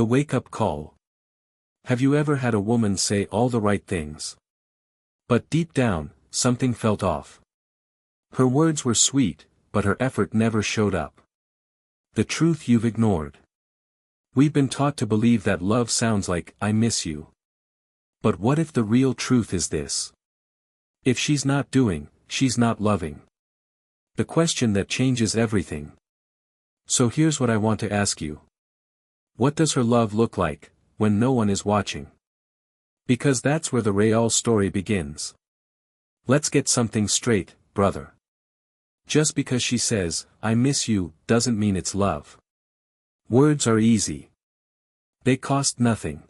The wake-up call. Have you ever had a woman say all the right things? But deep down, something felt off. Her words were sweet, but her effort never showed up. The truth you've ignored. We've been taught to believe that love sounds like, "I miss you." But what if the real truth is this? If she's not doing, she's not loving. The question that changes everything. So here's what I want to ask you. What does her love look like, when no one is watching? Because that's where the real story begins. Let's get something straight, brother. Just because she says, "I miss you," doesn't mean it's love. Words are easy. They cost nothing.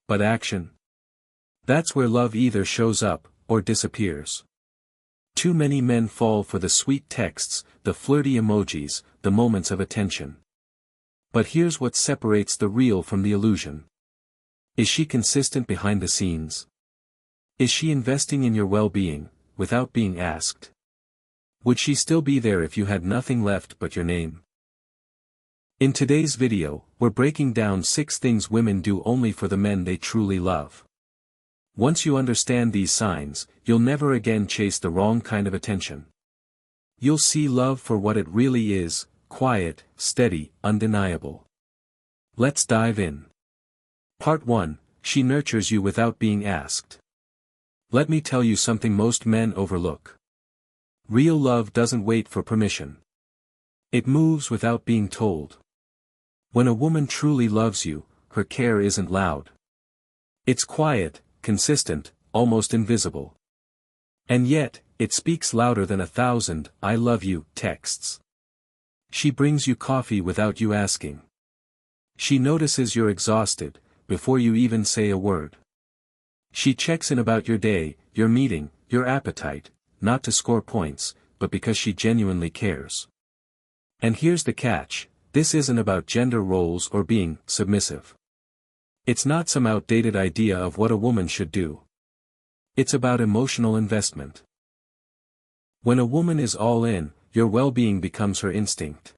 But action? That's where love either shows up, or disappears. Too many men fall for the sweet texts, the flirty emojis, the moments of attention. But here's what separates the real from the illusion. Is she consistent behind the scenes? Is she investing in your well-being, without being asked? Would she still be there if you had nothing left but your name? In today's video, we're breaking down 6 things women do only for the men they truly love. Once you understand these signs, you'll never again chase the wrong kind of attention. You'll see love for what it really is, quiet, steady, undeniable. Let's dive in. Part 1, she nurtures you without being asked. Let me tell you something most men overlook. Real love doesn't wait for permission. It moves without being told. When a woman truly loves you, her care isn't loud. It's quiet, consistent, almost invisible. And yet, it speaks louder than 1,000 "I love you" texts. She brings you coffee without you asking. She notices you're exhausted, before you even say a word. She checks in about your day, your meeting, your appetite, not to score points, but because she genuinely cares. And here's the catch, this isn't about gender roles or being submissive. It's not some outdated idea of what a woman should do. It's about emotional investment. When a woman is all in, your well-being becomes her instinct.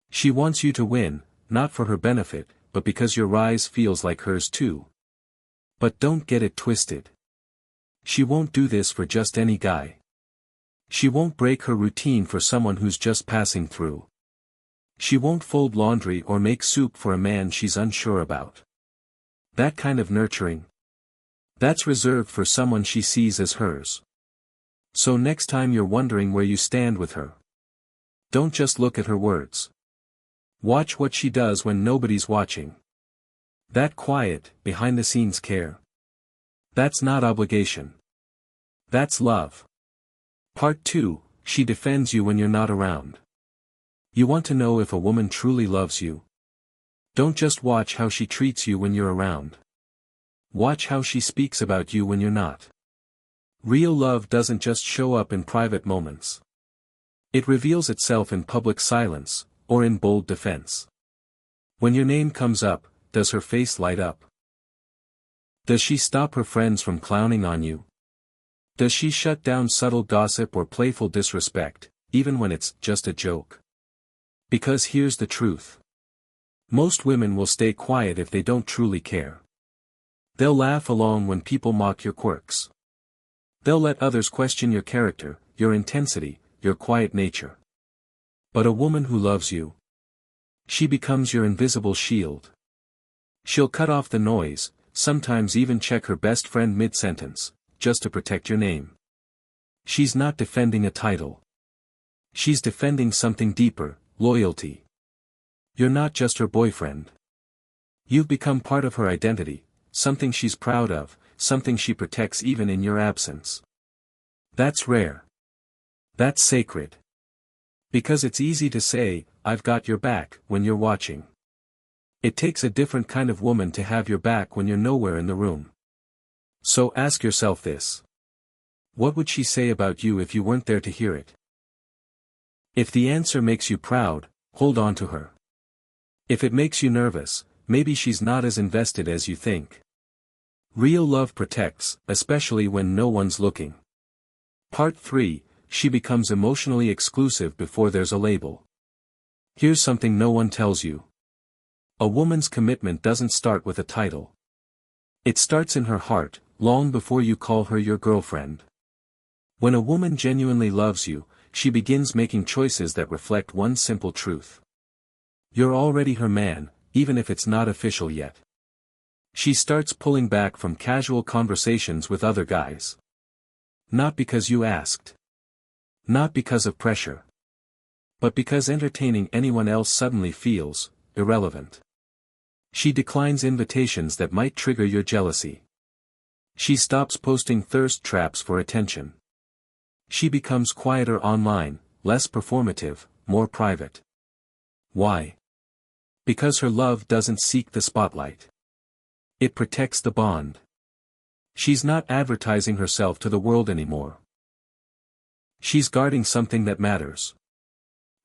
She wants you to win, not for her benefit, but because your rise feels like hers too. But don't get it twisted. She won't do this for just any guy. She won't break her routine for someone who's just passing through. She won't fold laundry or make soup for a man she's unsure about. That kind of nurturing. That's reserved for someone she sees as hers. So next time you're wondering where you stand with her, don't just look at her words. Watch what she does when nobody's watching. That quiet, behind-the-scenes care. That's not obligation. That's love. Part 2, she defends you when you're not around. You want to know if a woman truly loves you? Don't just watch how she treats you when you're around. Watch how she speaks about you when you're not. Real love doesn't just show up in private moments. It reveals itself in public silence, or in bold defense. When your name comes up, does her face light up? Does she stop her friends from clowning on you? Does she shut down subtle gossip or playful disrespect, even when it's just a joke? Because here's the truth. Most women will stay quiet if they don't truly care. They'll laugh along when people mock your quirks. They'll let others question your character, your intensity, your quiet nature. But a woman who loves you, she becomes your invisible shield. She'll cut off the noise, sometimes even check her best friend mid-sentence, just to protect your name. She's not defending a title. She's defending something deeper, loyalty. You're not just her boyfriend. You've become part of her identity, something she's proud of, something she protects even in your absence. That's rare. That's sacred. Because it's easy to say, "I've got your back," when you're watching. It takes a different kind of woman to have your back when you're nowhere in the room. So ask yourself this. What would she say about you if you weren't there to hear it? If the answer makes you proud, hold on to her. If it makes you nervous, maybe she's not as invested as you think. Real love protects, especially when no one's looking. Part 3, she becomes emotionally exclusive before there's a label. Here's something no one tells you. A woman's commitment doesn't start with a title. It starts in her heart, long before you call her your girlfriend. When a woman genuinely loves you, she begins making choices that reflect one simple truth. You're already her man, even if it's not official yet. She starts pulling back from casual conversations with other guys. Not because you asked. Not because of pressure. But because entertaining anyone else suddenly feels irrelevant. She declines invitations that might trigger your jealousy. She stops posting thirst traps for attention. She becomes quieter online, less performative, more private. Why? Because her love doesn't seek the spotlight. It protects the bond. She's not advertising herself to the world anymore. She's guarding something that matters.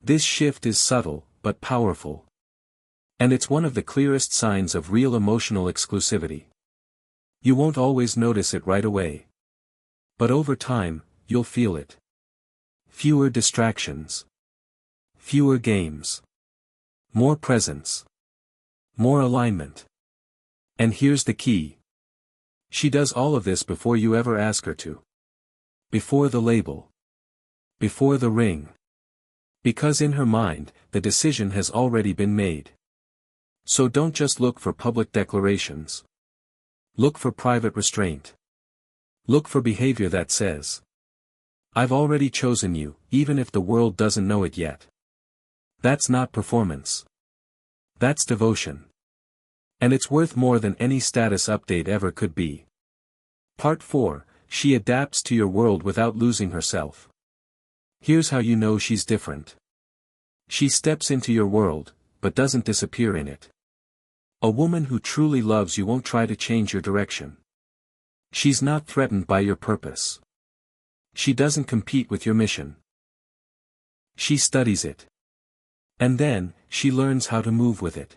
This shift is subtle, but powerful. And it's one of the clearest signs of real emotional exclusivity. You won't always notice it right away. But over time, you'll feel it. Fewer distractions. Fewer games. More presence. More alignment. And here's the key. She does all of this before you ever ask her to. Before the label. Before the ring. Because in her mind, the decision has already been made. So don't just look for public declarations. Look for private restraint. Look for behavior that says, I've already chosen you, even if the world doesn't know it yet. That's not performance. That's devotion. And it's worth more than any status update ever could be. Part 4, she adapts to your world without losing herself. Here's how you know she's different. She steps into your world, but doesn't disappear in it. A woman who truly loves you won't try to change your direction. She's not threatened by your purpose. She doesn't compete with your mission. She studies it. And then, she learns how to move with it.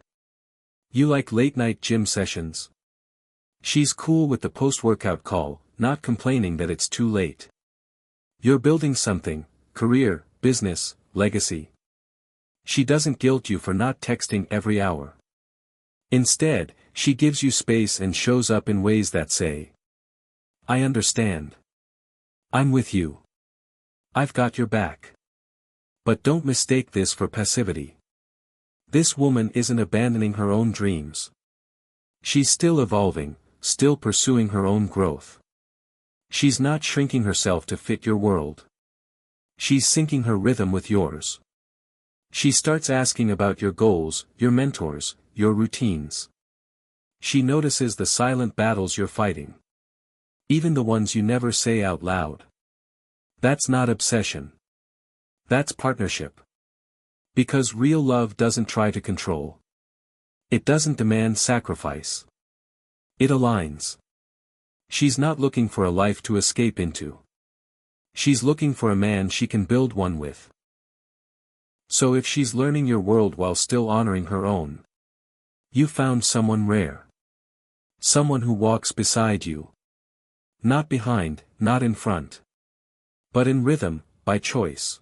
You like late-night gym sessions? She's cool with the post-workout call, not complaining that it's too late. You're building something, career, business, legacy. She doesn't guilt you for not texting every hour. Instead, she gives you space and shows up in ways that say, I understand. I'm with you. I've got your back. But don't mistake this for passivity. This woman isn't abandoning her own dreams. She's still evolving, still pursuing her own growth. She's not shrinking herself to fit your world. She's syncing her rhythm with yours. She starts asking about your goals, your mentors, your routines. She notices the silent battles you're fighting. Even the ones you never say out loud. That's not obsession. That's partnership. Because real love doesn't try to control. It doesn't demand sacrifice. It aligns. She's not looking for a life to escape into. She's looking for a man she can build one with. So if she's learning your world while still honoring her own, you found someone rare. Someone who walks beside you. Not behind, not in front. But in rhythm, by choice.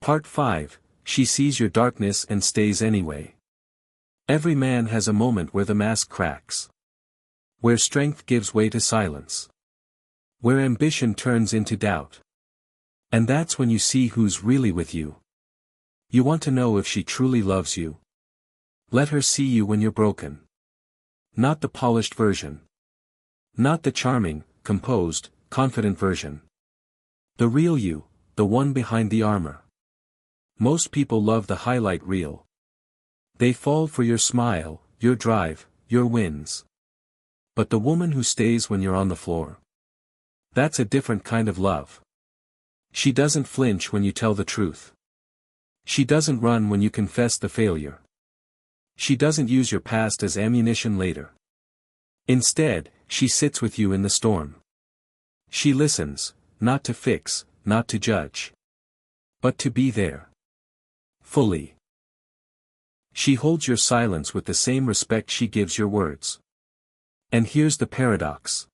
Part 5, she sees your darkness and stays anyway. Every man has a moment where the mask cracks. Where strength gives way to silence. Where ambition turns into doubt. And that's when you see who's really with you. You want to know if she truly loves you. Let her see you when you're broken. Not the polished version. Not the charming, composed, confident version. The real you, the one behind the armor. Most people love the highlight reel. They fall for your smile, your drive, your wins. But the woman who stays when you're on the floor. That's a different kind of love. She doesn't flinch when you tell the truth. She doesn't run when you confess the failure. She doesn't use your past as ammunition later. Instead, she sits with you in the storm. She listens, not to fix, not to judge. But to be there. Fully. She holds your silence with the same respect she gives your words. And here's the paradox.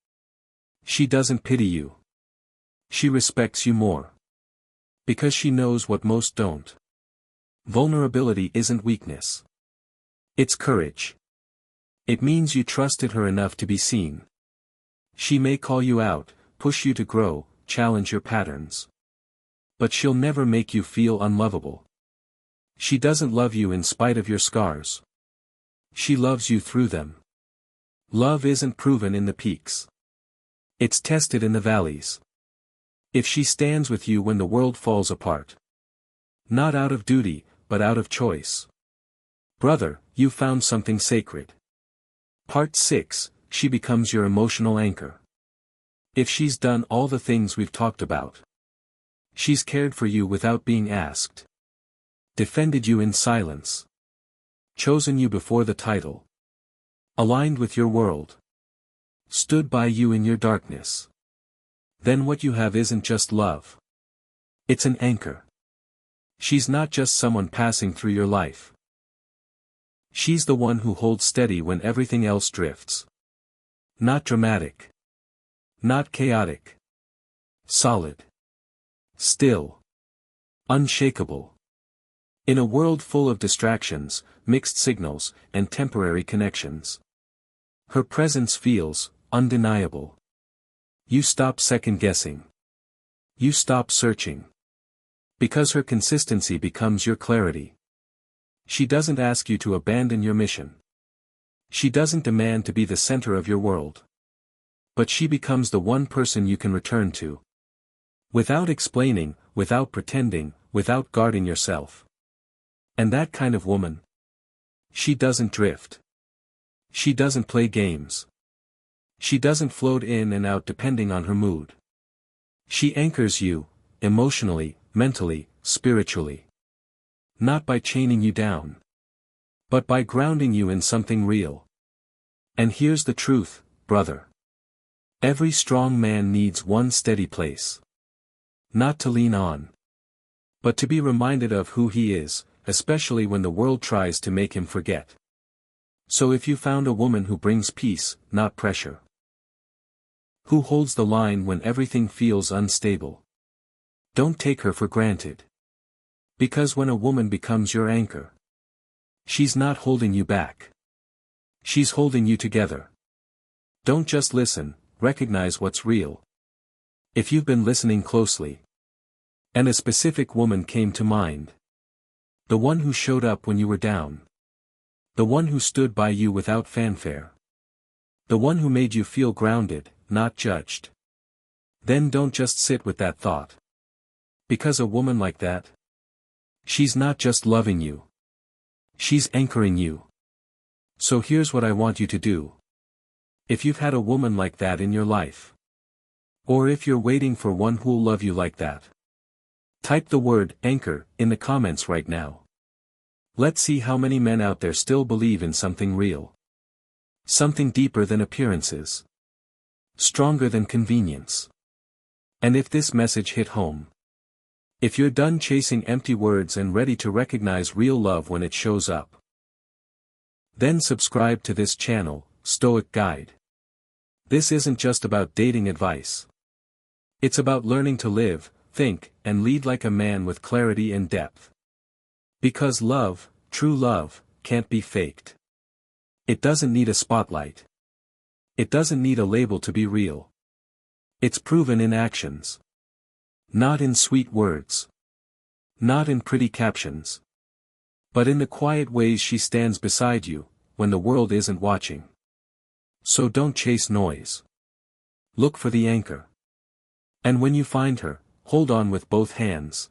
She doesn't pity you. She respects you more. Because she knows what most don't. Vulnerability isn't weakness. It's courage. It means you trusted her enough to be seen. She may call you out, push you to grow, challenge your patterns. But she'll never make you feel unlovable. She doesn't love you in spite of your scars. She loves you through them. Love isn't proven in the peaks. It's tested in the valleys. If she stands with you when the world falls apart. Not out of duty, but out of choice. Brother, you found something sacred. Part 6, she becomes your emotional anchor. If she's done all the things we've talked about. She's cared for you without being asked. Defended you in silence. Chosen you before the title. Aligned with your world. Stood by you in your darkness. Then what you have isn't just love. It's an anchor. She's not just someone passing through your life. She's the one who holds steady when everything else drifts. Not dramatic. Not chaotic. Solid. Still. Unshakable. In a world full of distractions, mixed signals, and temporary connections. Her presence feels undeniable. You stop second-guessing. You stop searching. Because her consistency becomes your clarity. She doesn't ask you to abandon your mission. She doesn't demand to be the center of your world. But she becomes the one person you can return to. Without explaining, without pretending, without guarding yourself. And that kind of woman. She doesn't drift. She doesn't play games. She doesn't float in and out depending on her mood. She anchors you, emotionally, mentally, spiritually. Not by chaining you down. But by grounding you in something real. And here's the truth, brother. Every strong man needs one steady place. Not to lean on. But to be reminded of who he is, especially when the world tries to make him forget. So if you found a woman who brings peace, not pressure. Who holds the line when everything feels unstable. Don't take her for granted. Because when a woman becomes your anchor. She's not holding you back. She's holding you together. Don't just listen, recognize what's real. If you've been listening closely. And a specific woman came to mind. The one who showed up when you were down. The one who stood by you without fanfare. The one who made you feel grounded, not judged. Then don't just sit with that thought. Because a woman like that. She's not just loving you. She's anchoring you. So here's what I want you to do. If you've had a woman like that in your life. Or if you're waiting for one who'll love you like that. Type the word anchor in the comments right now. Let's see how many men out there still believe in something real. Something deeper than appearances. Stronger than convenience. And if this message hit home. If you're done chasing empty words and ready to recognize real love when it shows up. Then subscribe to this channel, Stoic Guide. This isn't just about dating advice. It's about learning to live, think, and lead like a man with clarity and depth. Because love, true love, can't be faked. It doesn't need a spotlight. It doesn't need a label to be real. It's proven in actions. Not in sweet words. Not in pretty captions. But in the quiet ways she stands beside you, when the world isn't watching. So don't chase noise. Look for the anchor. And when you find her, hold on with both hands.